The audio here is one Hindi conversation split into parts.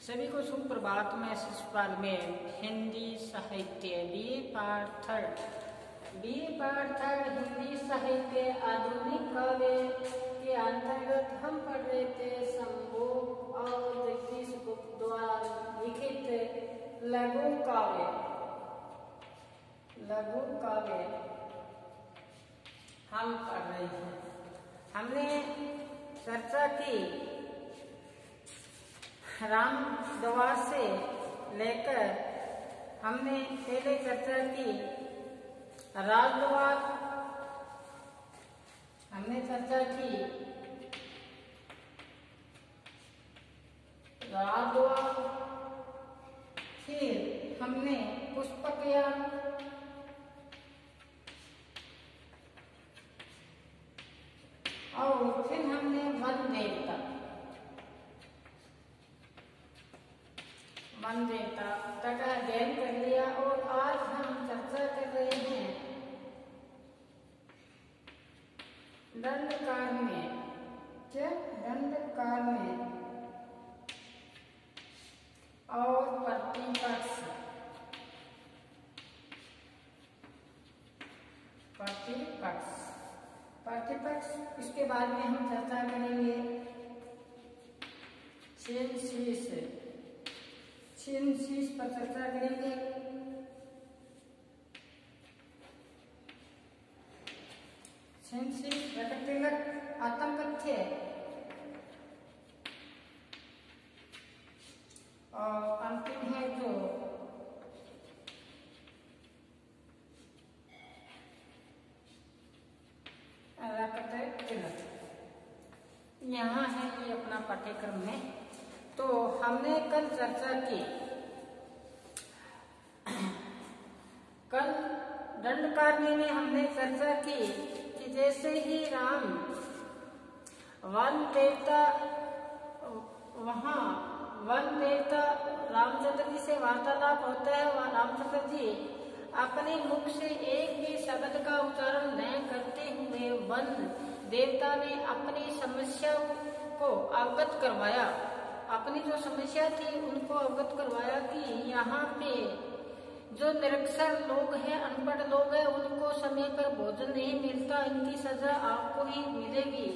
सभी को सुप्रभात। मैं शिशुपाल में हिंदी साहित्य BA पार्ट थर्ड हिंदी साहित्य आधुनिक काव्य के अंतर्गत हम पढ़ रहे थे संभोग और जगदीश गुप्त द्वारा लिखित लघु काव्य हम पढ़ रहे हैं। हमने चर्चा की राम द्वार से लेकर हमने पहले चर्चा की राजद्वार, हमने चर्चा की राजद्वार, फिर हमने पुष्पकयान, और फिर हमने वन देवता तक अध्ययन कर लिया। और आज हम चर्चा कर रहे हैं दंडकार में और प्रतिपक्ष। इसके बाद में हम चर्चा करेंगे शीश पर चर्चा करेंगे। तिलक आत्मकथ्य और अंतिम है जो तिलक। यहाँ है ये अपना पाठ्यक्रम में। तो हमने कल चर्चा की, कल दंडकारण्य में हमने चर्चा की कि जैसे ही राम वन देवता रामचंद्र जी से वार्तालाप होता है, वह रामचंद्र जी अपने मुख से एक भी शब्द का उच्चारण न करते हुए वन देवता ने अपनी समस्या को अवगत करवाया, अपनी जो समस्या थी उनको अवगत करवाया कि यहाँ पे जो निरक्षर लोग हैं, अनपढ़ लोग हैं, उनको समय पर भोजन नहीं मिलता, इनकी सजा आपको ही मिलेगी।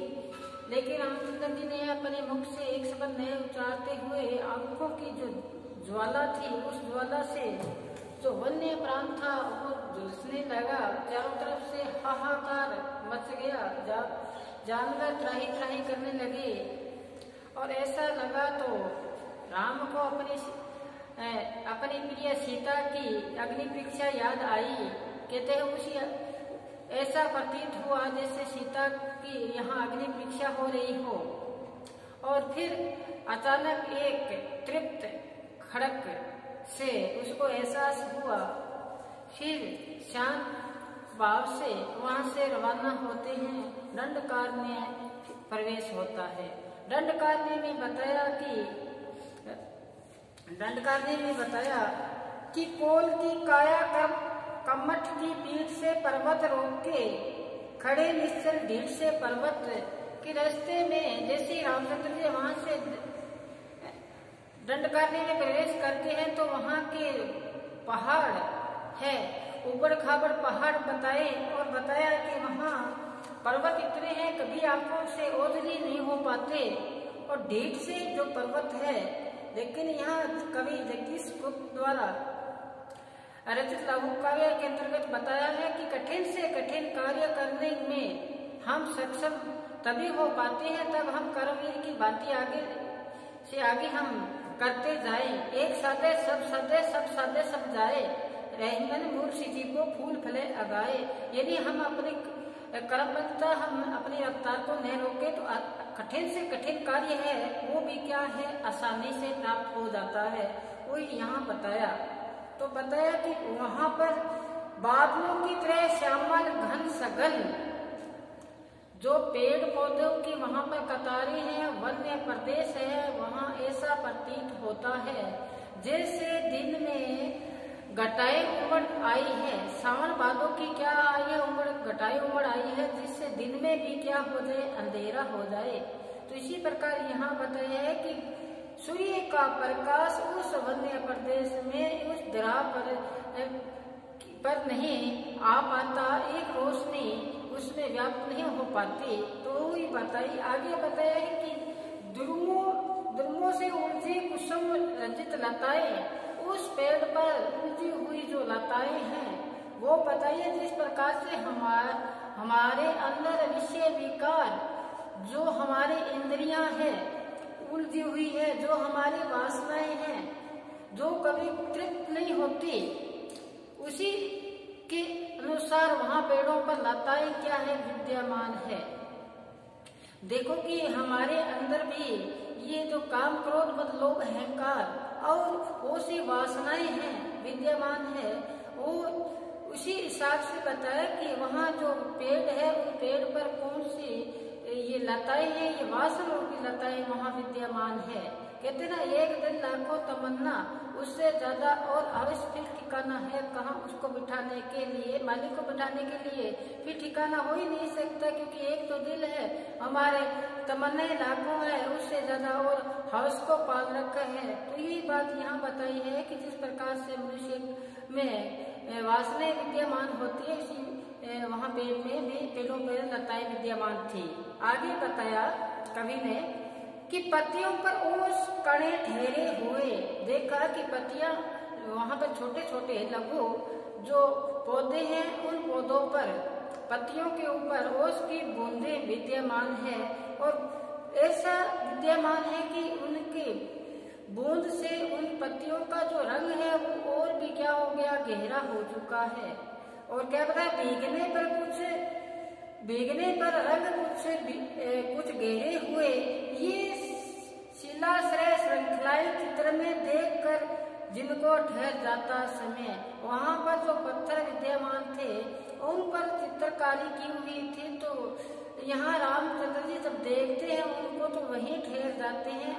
लेकिन रामचंद्र जी ने अपने मुख से एक शब्द नहीं उच्चारते हुए आंखों की जो ज्वाला थी, उस ज्वाला से जो वन्य प्राण था वो झुलसने लगा, चारों तरफ से हाहाकार मच गया, जानवर त्राही करने लगे। और ऐसा लगा तो राम को अपनी प्रिय सीता की अग्नि परीक्षा याद आई। कहते हैं उसी ऐसा प्रतीत हुआ जैसे सीता की यहाँ अग्नि परीक्षा हो रही हो। और फिर अचानक एक तृप्त खड़क से उसको एहसास हुआ। फिर शांत भाव से वहां से रवाना होते हैं, दंडकारण्य प्रवेश होता है। दंडकारण्य में बताया कि कोल की काया कमठ की पीठ से पर्वत रोक के खड़े निश्चल ढीठ से पर्वत के रास्ते में जैसे रामचंद्र जी वहां से दंडकारण्य में प्रवेश करते हैं तो वहां के पहाड़ है, ऊबड़ खाबड़ पहाड़ बताए और बताया कि वहां पर्वत इतने हैं कभी आंखों से ओझली नहीं हो पाते और ढीठ से जो पर्वत है। लेकिन यहाँ कवि जगदीश गुप्त द्वारा रचित लघु काव्य के अंतर्गत बताया है कि कठिन से कठिन कार्य करने में हम सक्षम तभी हो पाते हैं तब हम कर्मवीर की भांति आगे हम करते जाएं। एक साधे सब साधे सब जाए, रहमन मूर्ति जी को फूल फले अगाए। यदि हम अपनी कर्मबद्धता हम अपनी रफ्तार को नहीं रोके तो कठिन से कठिन कार्य है वो भी क्या है आसानी से प्राप्त हो जाता है। वो यहाँ बताया। तो बताया कि वहां पर बादलों की तरह श्यामल घन सघन जो पेड़ पौधों की वहां पर कतारें हैं, वन्य प्रदेश है, वहां ऐसा प्रतीत होता है जैसे दिन में घटाएं उमड़ आई है। सावन भादों की क्या आई है घटाएं उमड़ आई है, जिससे दिन में भी क्या हो जाए अंधेरा हो जाए। तो इसी प्रकार यहाँ बताया है कि सूर्य का प्रकाश उस वन्य प्रदेश में उस दरा पर नहीं आ पाता, एक रोशनी उसमें व्याप्त नहीं हो पाती। तो ही बताइए, आगे बताया है कि दुर्मों से उलझी कुसुम रंजित लताएं, उस पेड़ पर उलझी हुई जो लताएं हैं वो बताइए जिस प्रकार से हमारे अंदर विषय विकार, जो हमारे इंद्रियां हैं उलझी हुई है, जो हमारी वासनाएं हैं जो कभी तृप्त नहीं होती, उसी के अनुसार वहां पेड़ों पर लताएं क्या है, विद्यमान है। देखो कि हमारे अंदर भी ये जो काम क्रोध मद लोभ अहंकार और वो सी वासनाएं हैं विद्यमान है, वो उसी हिसाब से बताया कि वहाँ जो पेड़ है उन पेड़ पर कौन सी ये लताएं हैं, ये वासनाओं की लताएं वहाँ विद्यमान है। कहते ना एक दिन लाखों तमन्ना, उससे ज्यादा और अवश्य फिर ठिकाना है कहाँ उसको बिठाने के लिए, मालिक को बिठाने के लिए फिर ठिकाना हो ही नहीं सकता, क्योंकि एक तो दिल है, हमारे तमन्नाएं लाखों है, उससे ज्यादा और हवस को पाल रखा है। तो यही बात यहाँ बताई है कि जिस प्रकार से मनुष्य में वासनाएं विद्यमान होती है, इसी वहाँ पेड़ में भी पेड़ों पर लताएं विद्यमान थी। आगे बताया कवि ने कि पत्तियों पर ओस कणे ठहरे हुए, देखा कि पत्तियां वहाँ पर छोटे छोटे लघु जो पौधे हैं उन पौधों पर पत्तियों के ऊपर ओस की बूंदे विद्यमान है, और ऐसा विद्यमान है कि उनकी बूंद से उन पत्तियों का जो रंग है वो और भी क्या हो गया, गहरा हो चुका है। और क्या पता भीगने पर रंग कुछ गहरे हुए, ये शिलाश्रय श्रृंखलाएं चित्र में देखकर जिनको ठहर जाता समय, वहां पर जो पत्थर विद्यमान थे उन पर चित्रकारी की हुई थी। तो यहाँ रामचंद्र जी जब देखते हैं उनको तो वहीं ठहर जाते हैं,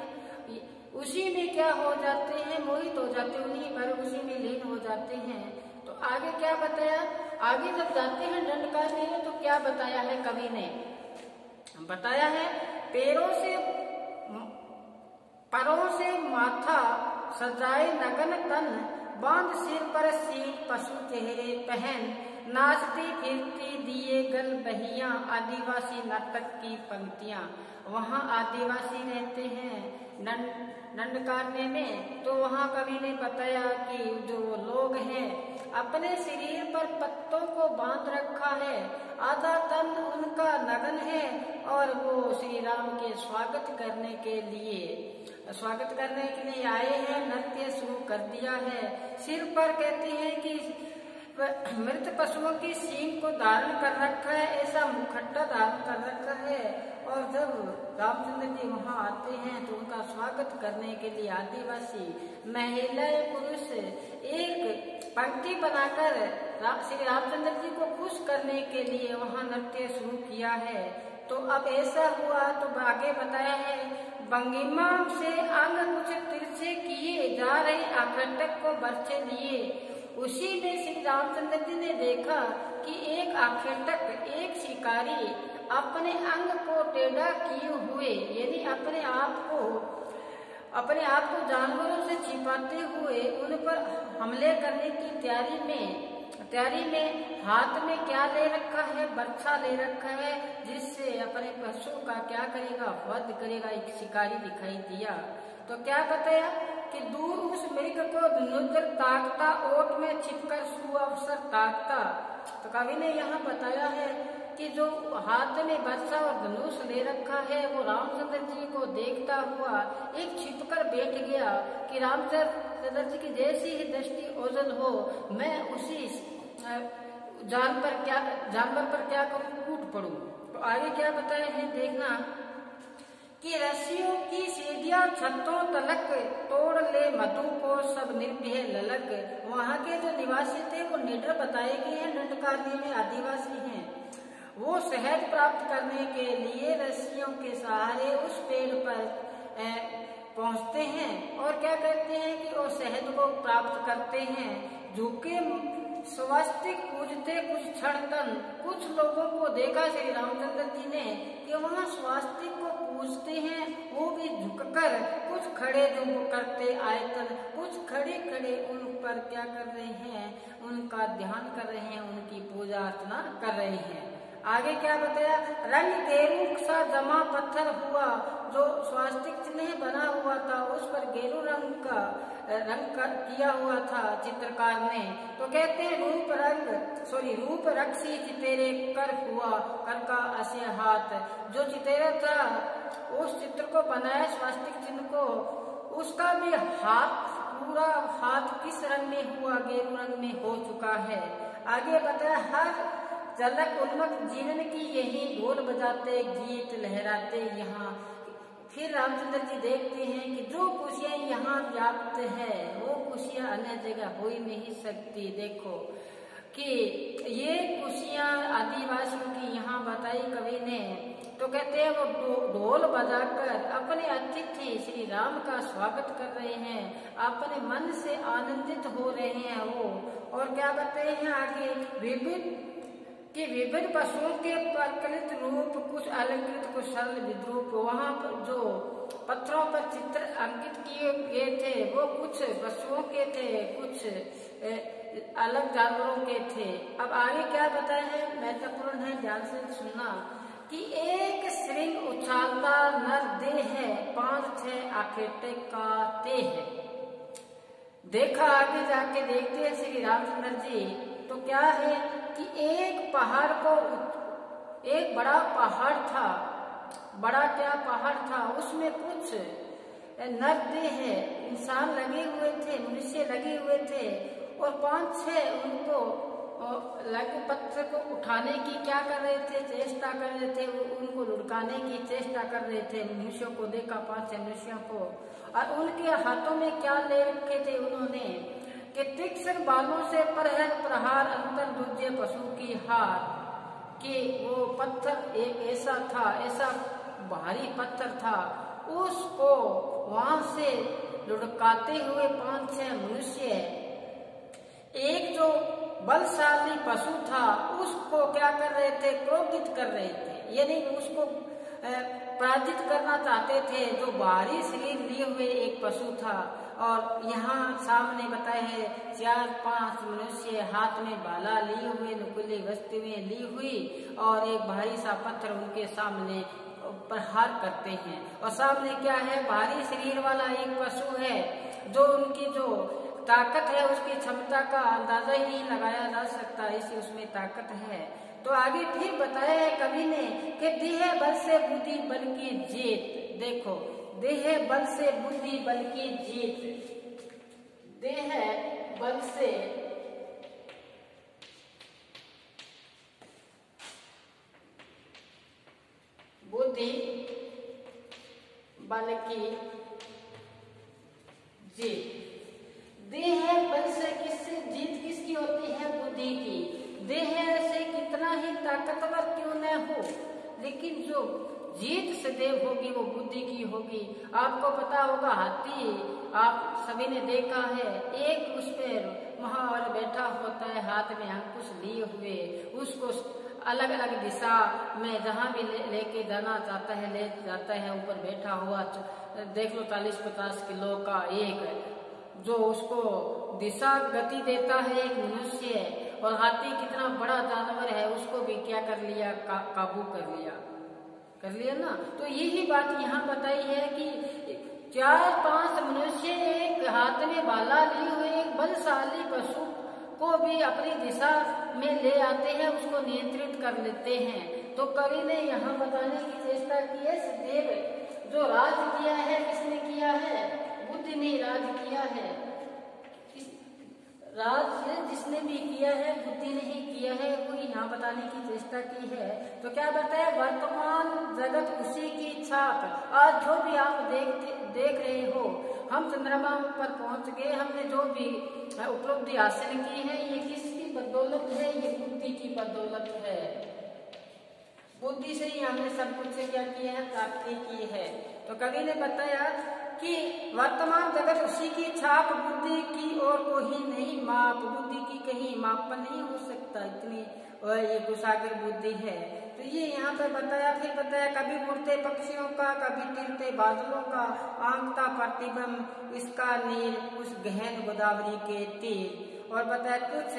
उसी में क्या हो जाते हैं, मोहित हो जाते हैं, उन्हीं पर उसी में लीन हो जाते हैं। तो आगे क्या बताया, आगे जब जाते हैं दंडकारण्य में तो क्या बताया है कवि ने, बताया है परों से माथा सजाए नगन तन, बांध सिर पर सील पशु चेहरे पहन, नाचती फिरती दिए गल बहिया, आदिवासी नाटक की पंक्तियां। वहाँ आदिवासी रहते हैं दंडकारण्य में, तो वहाँ कवि ने बताया कि जो लोग हैं अपने शरीर पर पत्तों को बांध रखा है, आधा तन उनका नगन है, और वो श्री राम के स्वागत करने के लिए आए हैं, नृत्य शुरू कर दिया है। सिर पर कहते हैं कि मृत पशुओं की सींग को धारण कर रखा है, ऐसा मुखट्टा धारण कर रखा है। और जब रामचंद्र जी वहाँ आते हैं तो उनका स्वागत करने के लिए आदिवासी महिलाएं पुरुष एक पंक्ति बनाकर श्री रामचंद्र जी को खुश करने के लिए वहाँ नृत्य शुरू किया है। तो अब ऐसा हुआ तो आगे बताया है, भंगिमा से अंग कुछ तिरछे किए जा रहे आकर्षक को बरछे लिए। उसी में श्री रामचंद्र जी ने देखा कि एक आखेटक, एक शिकारी अपने अंग को टेढ़ा किए हुए, यानी अपने आप को जानवरों से छिपाते हुए उन पर हमले करने की तैयारी में हाथ में क्या ले रखा है, बर्छा ले रखा है, जिससे अपने पशु का क्या करेगा, वध करेगा। एक शिकारी दिखाई दिया तो क्या बताया कि दूर उस मृग को धनुर्धर ताकता, ओट में छिपकर सुअवसर ताकता। तो कवि ने यहाँ बताया है कि जो हाथ में बर्छा और धनुष ले रखा है वो रामचंद्र जी को देखता हुआ एक छिपकर बैठ गया कि रामचंद्र जी की जैसी ही दृष्टि ओझल हो, मैं उसी जानवर पर क्या करूं, कूद पड़ूं। तो आगे क्या बताया है देखना कि रस्सियों की सीढ़ियां छतों तलक, तोड़ ले मधु को सब निर्भय ललक। वहाँ के जो निवासी थे वो निडर बताए गए हैं, दंडकारण्य में आदिवासी हैं। वो शहद प्राप्त करने के लिए रस्सियों के सहारे उस पेड़ पर पहुँचते हैं और क्या करते हैं कि वो शहद को प्राप्त करते हैं। स्वास्तिक पूजते कुछ क्षण कुछ लोगों को देखा श्री रामचंद्र जी ने कि वहाँ स्वास्तिक को पूजते हैं, वो भी झुककर, कुछ खड़े जो करते आयतन, कुछ खड़े खड़े उन पर क्या कर रहे हैं, उनका ध्यान कर रहे हैं, उनकी पूजा अर्चना कर रहे हैं। आगे क्या बताया, रंग गेरू सा जमा पत्थर हुआ, जो स्वास्तिक चिन्ह बना हुआ था उस पर गेरू रंग का किया हुआ था चित्रकार ने। तो कहते हैं रूप रक्षी चितेरे कर हुआ, कर का असे हाथ, जो चितेरा था उस चित्र को बनाया स्वास्तिक चिन्ह को, उसका भी हाथ, पूरा हाथ किस रंग में हुआ, गेरू रंग में हो चुका है। आगे बताया हर झलक उन्मक जीवन की यही ढोल बजाते गीत लहराते यहाँ। फिर रामचंद्र जी देखते हैं कि जो खुशियां यहाँ व्याप्त है वो खुशियां अन्य जगह हो ही नहीं सकती। देखो कि ये खुशियां आदिवासियों की यहाँ बताई कवि ने। तो कहते हैं वो ढोल बजाकर अपने अतिथि श्री राम का स्वागत कर रहे हैं, अपने मन से आनंदित हो रहे हैं वो। और क्या बताते हैं आगे, विभिन्न पशुओं के प्रकलित रूप, कुछ अलंकृत कुछ सरल विद्रूप। वहाँ पर जो पत्थरों पर चित्र अंकित किए गए थे वो कुछ पशुओं के थे, कुछ अलग जानवरों के थे। अब आगे क्या बताया है, महत्वपूर्ण है, ध्यान से सुनना कि एक श्रृंग उछालता नर देह है, 5-6 आखेटे का ते है। देखा आगे जाके देखते हैं श्री रामचंद्र जी, तो क्या है कि एक बड़ा पहाड़ था, बड़ा क्या पहाड़ था, उसमें कुछ नरदेह है, इंसान लगे हुए थे, मनुष्य लगे हुए थे, और 5-6 उनको लगे पत्थर को उठाने की क्या कर रहे थे, चेष्टा कर रहे थे, उनको लुढ़काने की चेष्टा कर रहे थे। मनुष्यों को देखा, 5-6 मनुष्यों को, और उनके हाथों में क्या ले रखे थे उन्होंने कि तीक्ष्ण बालों से प्रहार अंतर दूजे पशु की हार। कि वो पत्थर एक ऐसा था, ऐसा भारी पत्थर था, उसको वहां से लुढ़काते हुए 5-6 मनुष्य, एक जो बलशाली पशु था उसको क्या कर रहे थे, क्रोधित कर रहे थे, यानी उसको पराजित करना चाहते थे, जो भारी शरीर लिए हुए एक पशु था। और यहाँ सामने बताए है 4-5 मनुष्य हाथ में भाला लिए हुए, नुकीली वस्तुएं ली हुई, और एक भारी सा पत्थर उनके सामने प्रहार करते हैं। और सामने क्या है, भारी शरीर वाला एक पशु है, जो उनकी जो ताकत है उसकी क्षमता का अंदाजा ही नहीं लगाया जा सकता, ऐसी उसमें ताकत है। तो आगे फिर बताया है कवि ने कि देह बल से बुद्धि बल की जीत। देखो, देह बल से बुद्धि बल की जीत, देह बल से बुद्धि बल की जीत। देह बल से जीत किसकी होती है, बुद्धि की। देह से कितना ही ताकतवर क्यों न हो, लेकिन जो जीत सदैव होगी वो बुद्धि की होगी। आपको पता होगा, हाथी आप सभी ने देखा है, एक उस पर वहां बैठा होता है, हाथ में अंकुश लिए हुए, उसको अलग अलग दिशा में जहां भी लेके जाना चाहता है ले जाता है, ऊपर बैठा हुआ। देख लो 40-50 किलो का एक जो उसको दिशा गति देता है एक मनुष्य। और हाथी कितना बड़ा जानवर है, उसको भी क्या कर लिया, काबू कर लिया ना। तो यही बात यहाँ बताई है कि 4-5 मनुष्य एक हाथ में भाला लिए हुए एक बलशाली पशु को भी अपनी दिशा में ले आते हैं, उसको नियंत्रित कर लेते हैं। तो कवि ने यहाँ बताने की चेष्टा की है, सदैव जो राज किया है किसने किया है, बुद्धि ने राज किया है। राज जिसने भी किया है बुद्धि ने ही किया है, वो यहाँ बताने की चेष्टा की है। तो क्या बताया, वर्तमान जगत उसी की छाप। आज जो भी आप देख रहे हो, हम चंद्रमा पर पहुंच गए, हमने जो भी उपलब्धि हासिल की है, ये किसकी बदौलत है, ये बुद्धि की बदौलत है। बुद्धि से ही हमने सब कुछ क्या किया है, प्राप्ति की है। तो कवि ने बताया कि वर्तमान जगत उसी की छाप, बुद्धि की और कोई नहीं माप, बुद्धि की कहीं मापन नहीं हो सकता, इतनी ये कुशाग्र बुद्धि है। तो ये यहाँ पर बताया, फिर बताया कभी उड़ते पक्षियों का, कभी तिरते बादलों का, आंकता प्रतिबिंब इसका नील उस गहन गोदावरी के तीर। और बताया कुछ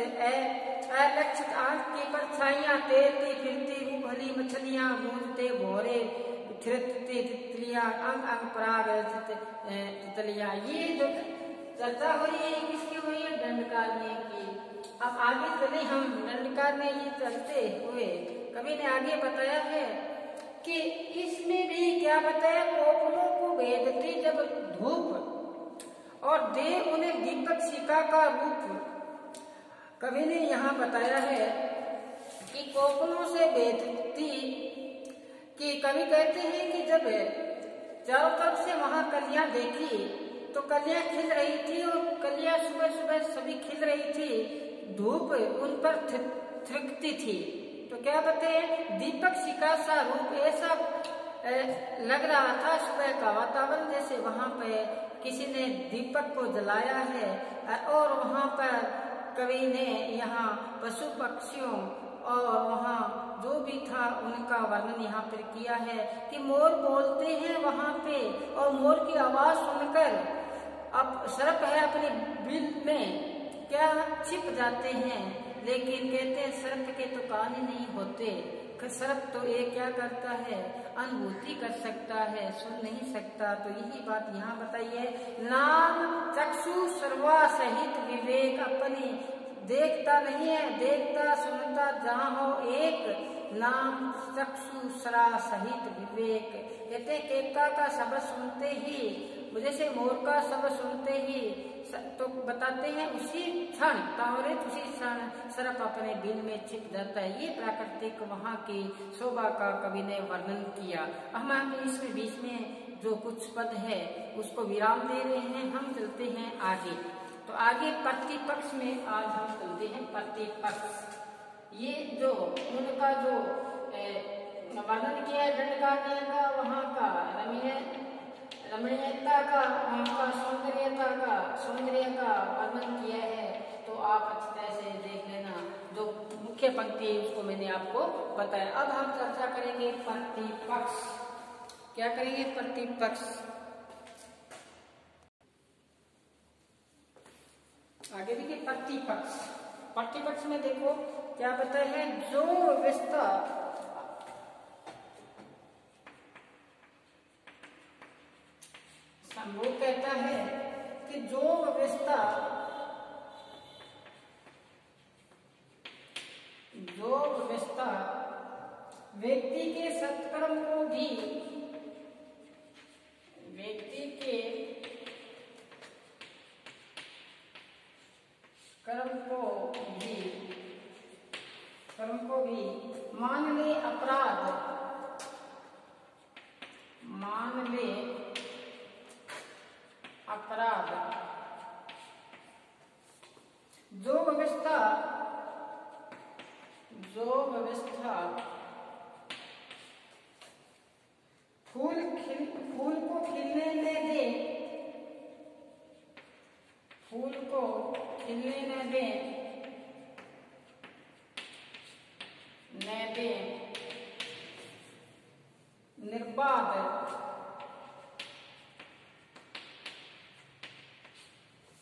अलक्षित आंख की परछाइयां, तैरती फिरती भली मछलियां, गूंजते भोरे थिरकती तितलियां, अंग अंग पराग तितलियां। ये जो चर्चा हो रही है किसकी हुई है? दंडकारण्य की। अब आगे चले हम दंडकारण्य ये चलते हुए कवि ने आगे बताया है कि इसमें भी क्या बताया, कोपलों को भेदती जब धूप और दे उन्हें दीपक शिखा का रूप। कवि ने यहाँ बताया है कि कोपलों से भेदती, कि कवि कहते हैं कि जब चारों तरफ से वहां कलियां देखी तो कलियां खिल रही थी, और कलियां सुबह सुबह सभी खिल रही थी, धूप उन पर थिरकती थी। तो क्या बताए, दीपक शिखा सा रूप ऐसा लग रहा था सुबह का वातावरण, जैसे वहां पे किसी ने दीपक को जलाया है। और वहां पर कवि ने यहाँ पशु पक्षियों और वहाँ जो भी था उनका वर्णन यहाँ पर किया है कि मोर बोलते हैं वहाँ पे, और मोर की आवाज सुनकर अब सर्प है अपने बिल में क्या छिप जाते हैं, लेकिन कहते हैं सर्प के तो कान ही नहीं होते। सर्प तो ये क्या करता है, अनुभूति कर सकता है, सुन नहीं सकता। तो यही बात यहाँ बताई है, नाम चक्षु सर्वा सहित विवेक अपनी, देखता नहीं है, देखता सुनता जहाँ हो एक, नाम चक्षु सरा सहित विवेक। कहते केका का शब्द सुनते ही, जैसे मोर का शब्द सुनते ही तो बताते हैं उसी क्षण तावरे उसी क्षण सर्प अपने बिल में छिप जाता है। ये प्राकृतिक वहाँ की शोभा का कवि ने वर्णन किया। हम इसमें बीच में जो कुछ पद है उसको विराम दे रहे हैं, हम चलते हैं आगे। तो आगे प्रतिपक्ष में आज हम चलते हैं। प्रतिपक्ष ये जो उनका जो वर्णन किया है दंडकारण्य का, वहाँ का रमणीयता का, वहाँ का सौंदर्य का वर्णन किया है। तो आप अच्छी तरह से देख लेना, जो मुख्य पंक्ति है उसको मैंने आपको बताया। अब हम चर्चा करेंगे प्रतिपक्ष। क्या करेंगे? प्रतिपक्ष। आगे देखिए प्रतिपक्ष। प्रतिपक्ष में देखो क्या बताया है, जो व्यवस्था वो कहता है कि जो व्यवस्था व्यक्ति के सत्कर्म को भी, व्यक्ति के कर्म को भी मान ले अपराध, जो व्यवस्था फूल को खिलने न दे, निर्बाध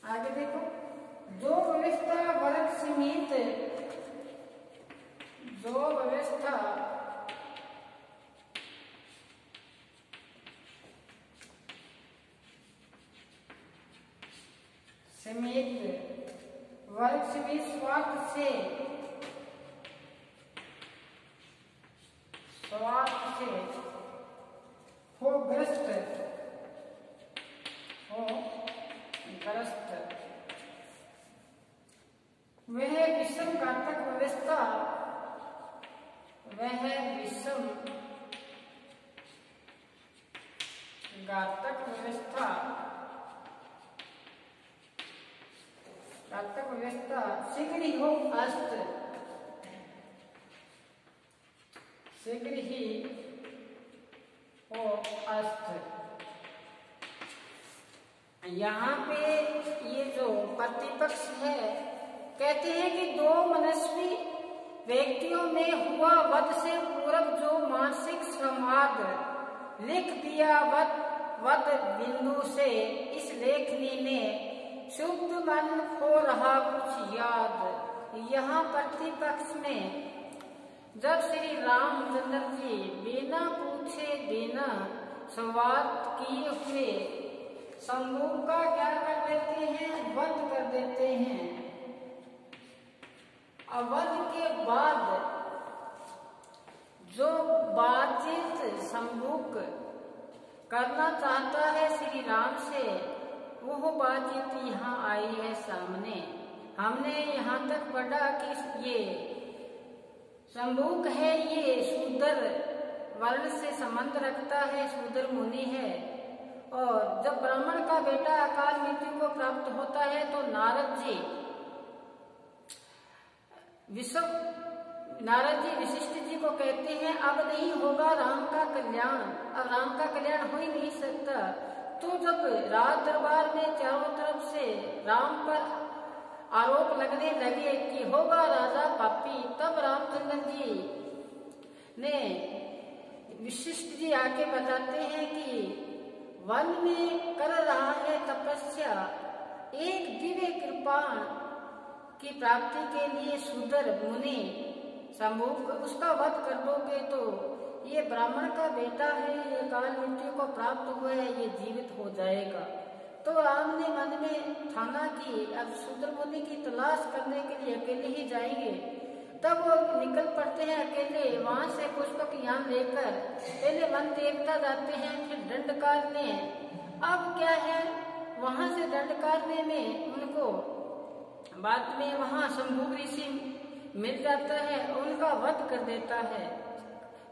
आगे देखो, जो व्यवस्था वर्ग सीमित, वर्ग सीमित स्वार्थ से हो ग्रस्त, वह विषम घातक व्यवस्था, शीघ्र ही हो अस्त, यहाँ पे ये जो प्रतिपक्ष है, कहते हैं कि दो मनस्वी व्यक्तियों में हुआ वध से पूर्व जो मानसिक संवाद लिख दिया वध बिंदु से इस लेखनी ने शुद्ध मन हो रहा कुछ याद। यहाँ प्रतिपक्ष में जब श्री रामचंद्र जी बिना पूछे बिना संवाद किए हुए शंभू का क्या कर देते हैं, वध कर देते हैं। वध के बाद जो बातचीत शंभू करना चाहता है श्री राम से, वो बातचीत यहाँ आई है सामने। हमने यहाँ तक पढ़ा कि ये शंभू है, ये शूद्र वर्ण से संबंध रखता है, शूद्र मुनि है। और जब ब्राह्मण का बेटा अकाल मृत्यु को प्राप्त होता है तो नारद जी वशिष्ठ जी को कहते हैं अब नहीं होगा राम का कल्याण, अब राम का कल्याण हो ही नहीं सकता। तो जब राज दरबार में चारों तरफ से राम पर आरोप लगने लगे कि होगा राजा पापी, तब रामचंद्र जी ने वशिष्ठ जी आके बताते हैं कि वन में कर रहा है तपस्या, एक दिव्य कृपाण की प्राप्ति के लिए शूद्र मुनि शंभू उसका वध कर दोगे तो ये ब्राह्मण का बेटा है, ये काल मृत्यु को प्राप्त हुआ है, ये जीवित हो जाएगा। तो राम ने मन में ठाना कि अब शूद्र मुनि की तलाश करने के लिए अकेले ही जाएंगे। तब वो निकल पड़ते हैं अकेले, वहां से पुष्पक यान लेकर पहले वन देवता जाते हैं, फिर दंड काटने। अब क्या है, वहां से दंड काटने में उनको बाद में वहां शंभू ऋषि मिल जाता है, उनका वध कर देता है,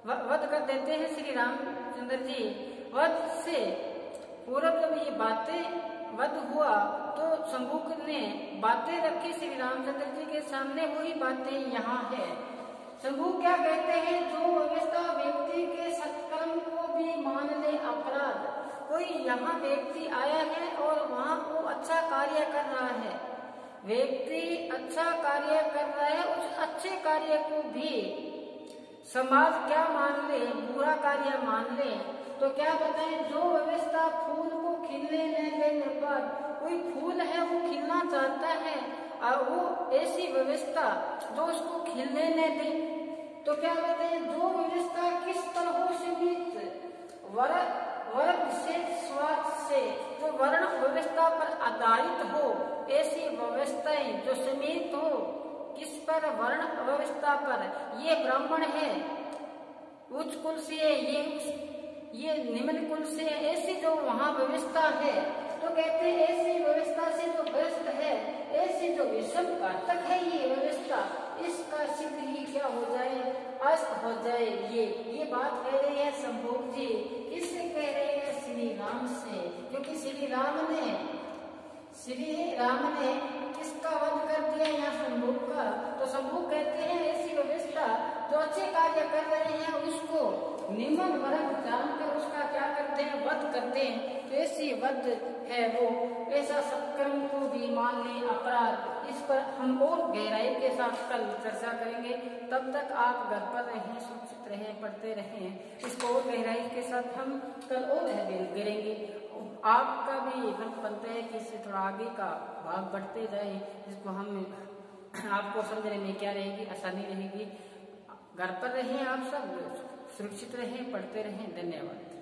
वध कर देते हैं श्री रामचंद्र जी। वध से पूर्व जब ये बातें वध हुआ तो शंभू ने बातें रखी श्री रामचंद्र जी के सामने, वही बातें यहाँ है। शंभू क्या कहते हैं, जो व्यवस्था व्यक्ति के सत्कर्म को भी मान ले अपराध। कोई यहाँ व्यक्ति आया है और वहाँ वो अच्छा कार्य कर रहा है, व्यक्ति अच्छा कार्य कर रहा है, उस अच्छे कार्य को भी समाज क्या मान ले, बुरा कार्य मान ले। तो क्या बताएं, जो व्यवस्था फूल को खिलने न देने पर, कोई फूल है वो खिलना चाहता है और वो ऐसी व्यवस्था जो उसको खिलने न दे, तो क्या बताएं, जो व्यवस्था किस तरह सीमित वर्ग से स्वार्थ से जो वर्ण व्यवस्था पर आधारित हो, ऐसी व्यवस्थाएं जो सीमित हो किस पर, वर्ण व्यवस्था पर। ये ब्राह्मण है उच्च कुल से, ये निम्न कुल से, ऐसी जो वहाँ व्यवस्था है, तो कहते हैं ऐसी व्यवस्था से जो ग्रस्त है, ऐसी जो विषम घातक है ये व्यवस्था, इसका शीघ्र ही क्या हो जाए, अस्त हो जाए। ये बात कह रहे हैं शंभू जी। किससे कह रहे हैं, श्री राम से, क्योंकि श्री राम ने किसका वध कर दिया यहाँ शंभू का। तो शंभू कहते हैं ऐसी व्यवस्था जो अच्छे कार्य कर रहे हैं उसको निम्न वर्ग जानकर उसका क्या करते हैं, वध करते हैं। तो ऐसी वध है वो, ऐसा सत्कर्म को भी मान ले अपराध। इस पर हम और गहराई के साथ कल चर्चा करेंगे। तब तक आप घर पर रहें, सुरक्षित रहें, पढ़ते रहें। इसको और गहराई के साथ हम कल और करेंगे। आपका भी फर्ज बनता है कि इससे थोड़ा आगे का भाग बढ़ते जाए, जिसको हम आपको समझने में क्या रहेगी, आसानी रहेगी। घर पर रहें, आप सब सुरक्षित रहें, पढ़ते रहें। धन्यवाद।